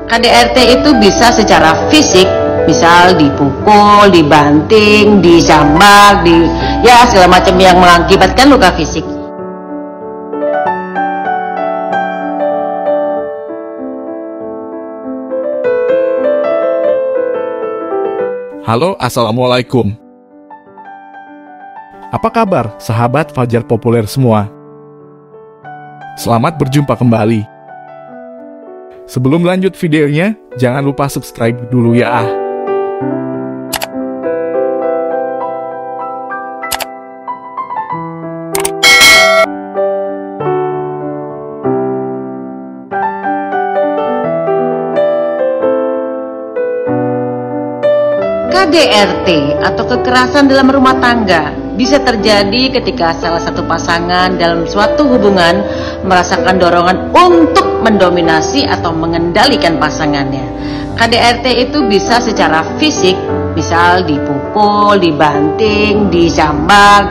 KDRT itu bisa secara fisik, misal dipukul, dibanting, dijambak, ya segala macam yang mengakibatkan luka fisik. Halo, assalamualaikum. Apa kabar, sahabat Fajar Populer semua? Selamat berjumpa kembali. Sebelum lanjut videonya, jangan lupa subscribe dulu ya. KDRT atau kekerasan dalam rumah tangga bisa terjadi ketika salah satu pasangan dalam suatu hubungan merasakan dorongan untuk mendominasi atau mengendalikan pasangannya. KDRT itu bisa secara fisik, misal dipukul, dibanting, dijambak,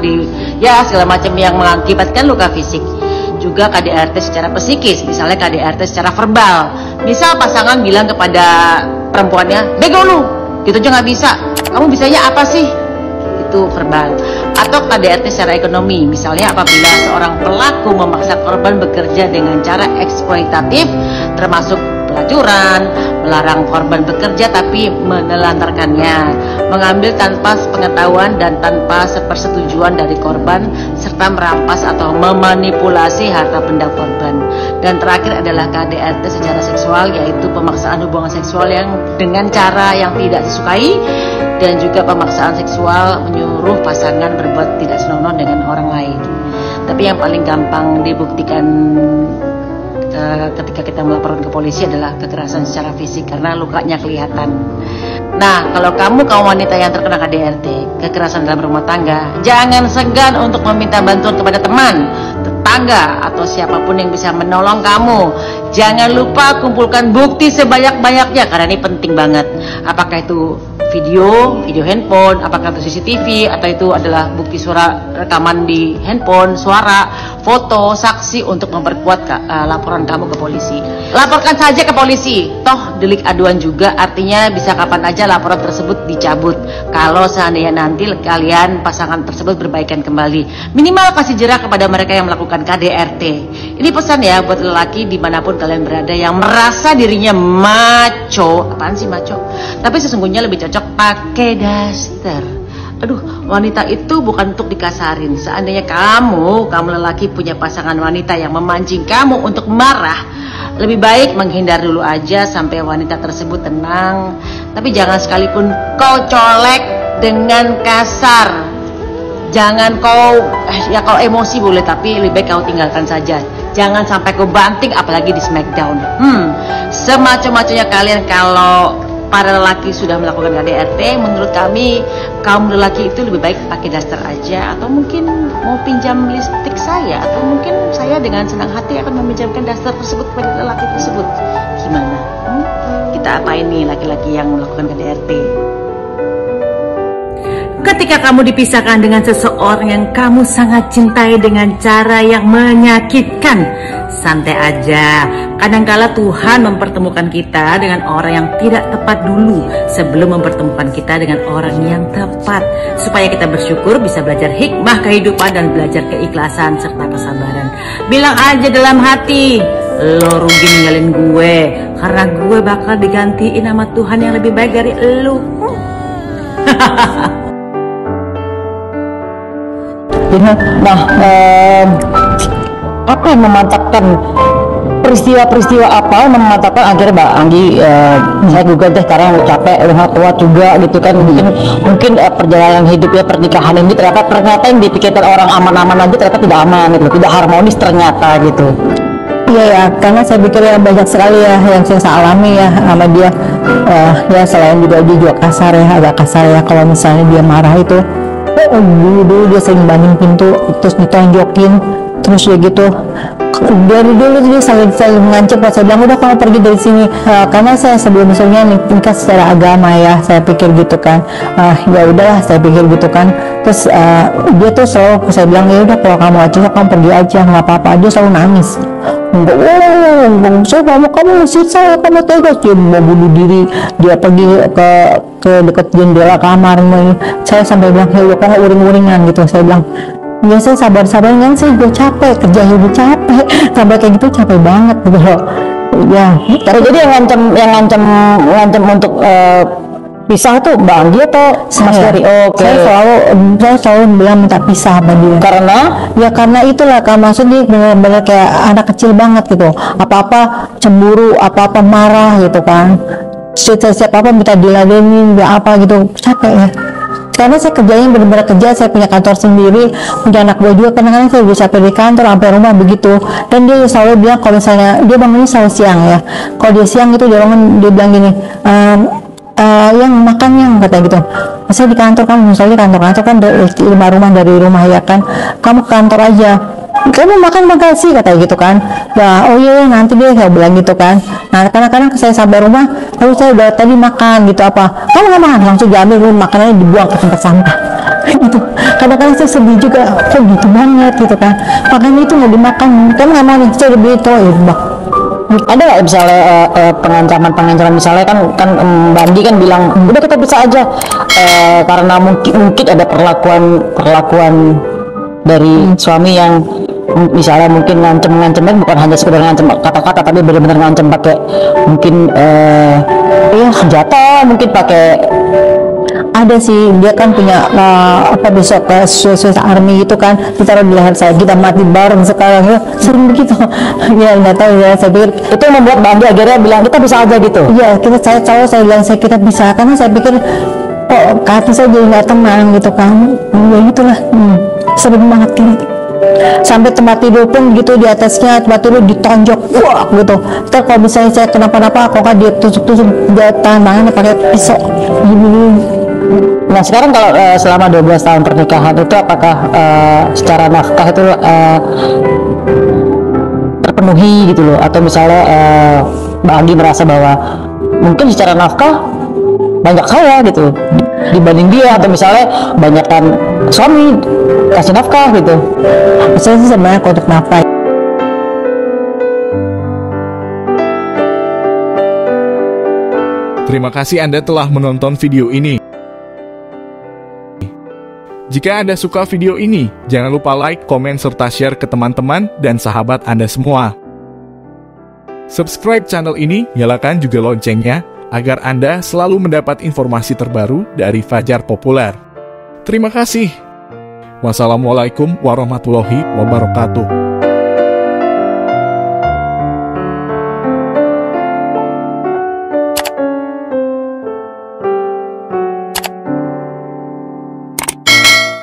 ya segala macam yang mengakibatkan luka fisik. Juga KDRT secara psikis, misalnya KDRT secara verbal. Misal pasangan bilang kepada perempuannya, "Bego lu, gitu aja nggak bisa, kamu bisanya apa sih?" Itu verbal. Atau KDRT secara ekonomi, misalnya apabila seorang pelaku memaksa korban bekerja dengan cara eksploitatif, termasuk pelacuran, melarang korban bekerja tapi menelantarkannya, mengambil tanpa pengetahuan dan tanpa persetujuan dari korban, serta merampas atau memanipulasi harta benda korban. Dan terakhir adalah KDRT secara seksual, yaitu pemaksaan hubungan seksual yang dengan cara yang tidak disukai, dan juga pemaksaan seksual menyuruh pasangan berbuat tidak senonoh dengan orang lain. Tapi yang paling gampang dibuktikan ketika kita melaporkan ke polisi adalah kekerasan secara fisik, karena lukanya kelihatan. Nah, kalau kaum wanita yang terkena KDRT, kekerasan dalam rumah tangga, jangan segan untuk meminta bantuan kepada teman, tetangga, atau siapapun yang bisa menolong kamu. Jangan lupa kumpulkan bukti sebanyak-banyaknya, karena ini penting banget. Apakah itu video handphone, apakah itu CCTV, atau itu adalah bukti suara rekaman di handphone, suara, foto, saksi untuk memperkuat laporan kamu ke polisi. Laporkan saja ke polisi, toh delik aduan juga, artinya bisa kapan aja laporan tersebut dicabut kalau seandainya nanti kalian pasangan tersebut berbaikan kembali. Minimal kasih jerak kepada mereka yang melakukan KDRT. Ini pesan ya buat lelaki dimanapun kalian berada yang merasa dirinya maco. Apaan sih maco? Tapi sesungguhnya lebih cocok pakai daster. Aduh, wanita itu bukan untuk dikasarin. Seandainya kamu lelaki punya pasangan wanita yang memancing kamu untuk marah, lebih baik menghindar dulu aja sampai wanita tersebut tenang. Tapi jangan sekalipun kau colek dengan kasar. Jangan kau emosi boleh, tapi lebih baik kau tinggalkan saja. Jangan sampai kau banting, apalagi di smackdown. Semacam-macamnya kalian kalau para lelaki sudah melakukan KDRT, menurut kami kaum lelaki itu lebih baik pakai daster aja, atau mungkin mau pinjam lipstik saya, atau mungkin saya dengan senang hati akan meminjamkan daster tersebut kepada lelaki tersebut. Gimana? Kita apain nih laki-laki yang melakukan KDRT? Ketika kamu dipisahkan dengan seseorang yang kamu sangat cintai dengan cara yang menyakitkan, santai aja. Kadangkala Tuhan mempertemukan kita dengan orang yang tidak tepat dulu sebelum mempertemukan kita dengan orang yang tepat, supaya kita bersyukur, bisa belajar hikmah kehidupan dan belajar keikhlasan serta kesabaran. Bilang aja dalam hati, lo rugi ninggalin gue, karena gue bakal digantiin sama Tuhan yang lebih baik dari lo. Nah, apa yang memantapkan peristiwa-peristiwa apa yang memantapkan akhirnya Mbak Anggi saya juga deh karena capek kuat juga gitu kan, mungkin perjalanan hidupnya pernikahan ini ternyata yang dipikirkan orang aman-aman aja ternyata tidak aman gitu, tidak harmonis ternyata gitu. Iya ya, karena saya pikir ya banyak sekali ya yang saya alami ya sama dia. Ya selain juga dia juga kasar ya, agak kasar ya kalau misalnya dia marah itu. Dulu dia sering banding pintu terus ditonjokin terus ya gitu. dari dulu dia selalu mengancam. Pas saya bilang udah kamu pergi dari sini, karena saya sebelumnya nikah secara agama ya, saya pikir gitu kan. Ya udahlah, saya pikir gitu kan. Terus dia tuh selalu saya bilang ya udah kalau kamu aja kamu pergi aja, nggak apa-apa. Dia selalu nangis. Enggak, saya kamu usir saya, kamu tegas. Dia mau bunuh diri, dia pergi ke dekat jendela kamar. Saya sampai bilang ya udah kamu uring-uringan gitu. Saya bilang ya saya sabar-sabar kan, saya juga capek, kerja juga capek, sampai kayak gitu capek banget gitu loh. Ya, Jadi yang ngancam untuk pisah tuh Mbak Anggi atau Mas Ferry? Oke. Saya selalu bilang minta pisah sama dia. Karena itulah kan, maksudnya benar-benar kayak anak kecil banget gitu. Apa-apa cemburu, apa-apa marah gitu kan. Setiap apa minta diladenin, apa gitu, capek ya. Karena saya kerjanya benar-benar kerja, saya punya kantor sendiri, punya anak buah juga. Kadang-kadang saya bisa pergi kantor sampai rumah begitu. Dan dia selalu bilang kalau misalnya dia bangunnya selalu siang ya. Kalau dia siang itu dia bangun, dia bilang gini, yang makan yang kata gitu. Saya di kantor, kamu misalnya kantor kan dari rumah ya kan, kamu ke kantor aja, kamu makan sih kata gitu kan. Nah, oh iya nanti dia saya bilang gitu kan. Nah kadang-kadang saya sampai rumah, lalu saya udah tadi makan gitu, apa kamu nggak makan, langsung diambil dulu makanannya, dibuang ke tempat sampah gitu. Kadang-kadang saya sedih juga, kok gitu banget gitu kan, makanya itu nggak dimakan, kamu nggak mau nih, saya udah beli itu ya Mbak. Ada nggak misalnya pengancaman misalnya kan Mbak Anggi kan bilang udah kita bisa aja, karena mungkin ada perlakuan dari suami yang misalnya mungkin ngancem bukan hanya sekedar ngancem kata-kata, tapi benar-benar ngancem pakai mungkin senjata, mungkin pakai. Ada sih, dia kan punya besok ke Swiss Army itu kan, ditaruh di leher saya, kita mati bareng sekarang ya, sering begitu. Ya nggak tahu ya, saya pikir itu membuat Mbak Anggi akhirnya bilang kita bisa aja gitu. Iya, saya bilang kita bisa, karena saya pikir hati saya jadi nggak tenang gitu kan. Ya gitulah, sering banget gitu. Sampai tempat tidur pun gitu, di atasnya tempat tidur ditonjok, wah gitu. Ntar kalau misalnya saya kenapa-napa, kok dia tusuk-tusuk tangannya pakai pisau. Nah sekarang kalau selama 12 tahun pernikahan itu apakah secara nafkah itu terpenuhi gitu loh, atau misalnya Mbak Anggi merasa bahwa mungkin secara nafkah banyak saya gitu dibanding dia, atau misalnya banyakkan suami kasih nafkah gitu? Saya sih sebenarnya untuk nafkah. Terima kasih Anda telah menonton video ini. Jika Anda suka video ini, jangan lupa like, komen, serta share ke teman-teman dan sahabat Anda semua. Subscribe channel ini, nyalakan juga loncengnya, agar Anda selalu mendapat informasi terbaru dari Fajar Populer. Terima kasih. Wassalamualaikum warahmatullahi wabarakatuh.